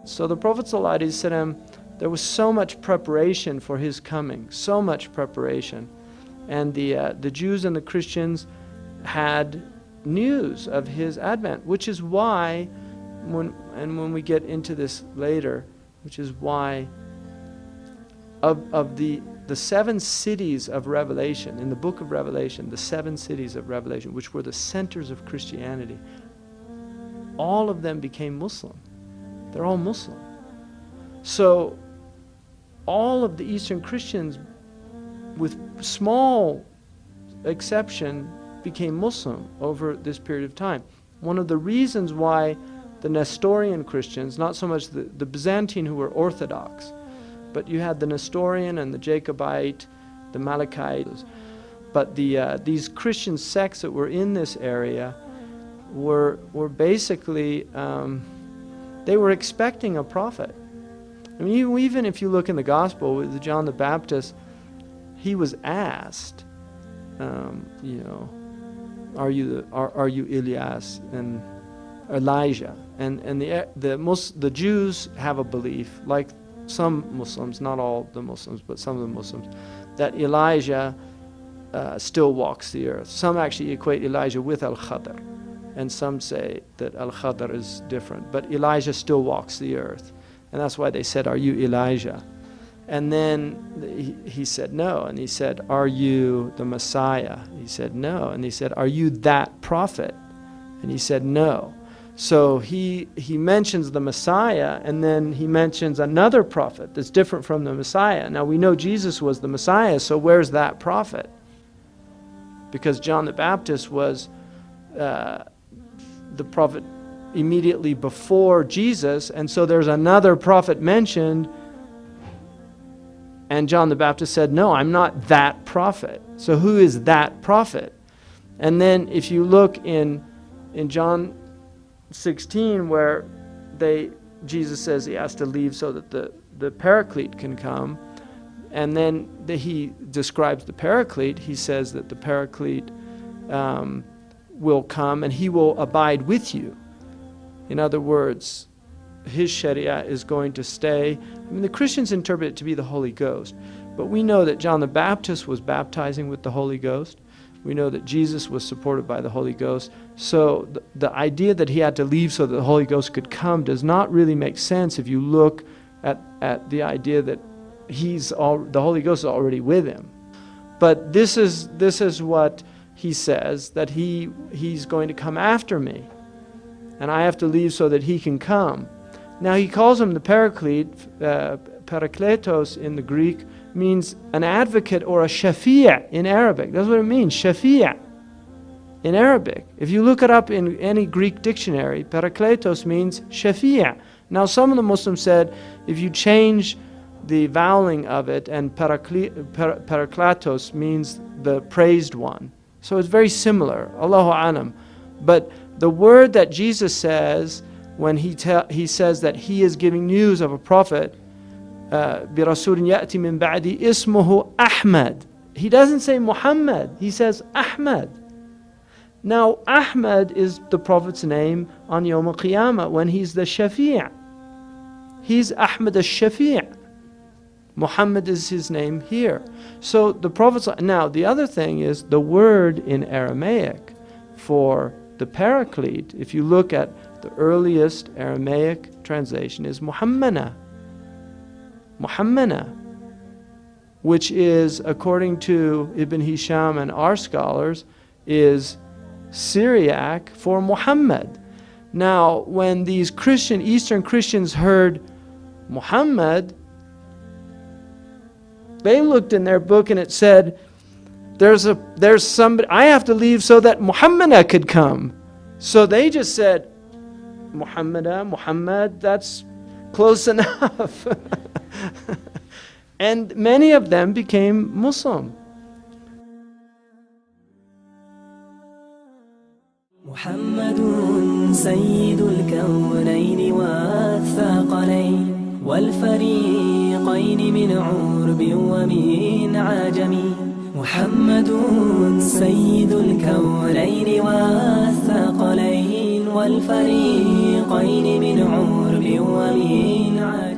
So the Prophet ﷺ, there was so much preparation for his coming, so much preparation. And the Jews and the Christians had news of his advent, which is why, when we get into this later, which is why of the 7 cities of Revelation, in the book of Revelation, the 7 cities of Revelation, which were the centers of Christianity, all of them became Muslim. They're all Muslim. So all of the Eastern Christians, with small exception, became Muslim over this period of time. One of the reasons why the Nestorian Christians, not so much the Byzantine who were Orthodox, but you had the Nestorian and the Jacobite, the Malachites, but these Christian sects that were in this area were basically, they were expecting a prophet. I mean, even if you look in the Gospel with John the Baptist, he was asked, are you Elias and Elijah? And the Jews have a belief, like some Muslims, not all the Muslims, but some of the Muslims, that Elijah still walks the earth. Some actually equate Elijah with Al-Khadr, and some say that Al-Khadr is different, but Elijah still walks the earth. And that's why they said, are you Elijah? And then he said no, and he said, are you the Messiah? He said no, and he said, are you that prophet? And he said no. So he mentions the Messiah, and then he mentions another prophet that's different from the Messiah. Now we know Jesus was the Messiah, so where's that prophet? Because John the Baptist was the prophet immediately before Jesus, and so there's another prophet mentioned, and John the Baptist said, no, I'm not that prophet. So who is that prophet? And then if you look in John 16, where Jesus says he has to leave so that the Paraclete can come, and then he describes the Paraclete. He says that the Paraclete will come and he will abide with you. In other words, his Sharia is going to stay. I mean, the Christians interpret it to be the Holy Ghost, but we know that John the Baptist was baptizing with the Holy Ghost. We know that Jesus was supported by the Holy Ghost. So the idea that he had to leave so that the Holy Ghost could come does not really make sense if you look at the idea that the Holy Ghost is already with him. But this is what he says, that he's going to come after me, and I have to leave so that he can come. Now he calls him the Paraclete. Parakletos in the Greek means an advocate or a shafi' in Arabic. That's what it means, shafi' in Arabic. If you look it up in any Greek dictionary, Parakletos means shafi'. Now some of the Muslims said if you change the voweling of it, and Parakletos means the praised one. So it's very similar, Allahu Alam. But the word that Jesus says when he says that he is giving news of a prophet, بِرَسُولٍ يَأْتِ مِن بَعْدِي إِسْمُهُ أَحْمَدٍ. He doesn't say Muhammad, he says Ahmad. Now Ahmad is the Prophet's name on Yawm al-Qiyamah when he's the Shafi'. He's Ahmad al-Shafi'. Muhammad is his name here. So the Prophet, now the other thing is the word in Aramaic for the Paraclete, if you look at the earliest Aramaic translation, is Muhammana. Muhammana, which is, according to Ibn Hisham and our scholars, is Syriac for Muhammad. Now, when these Eastern Christians heard Muhammad, they looked in their book and it said, there's somebody, I have to leave so that Muhammad could come. So they just said, Muhammad, that's close enough. And many of them became Muslim. محمد سيد الكونين والثقلين والفريقين من عرب ومن عجم. محمد سيد الكونين والثقلين والفريقين من عرب عرب ومن عجم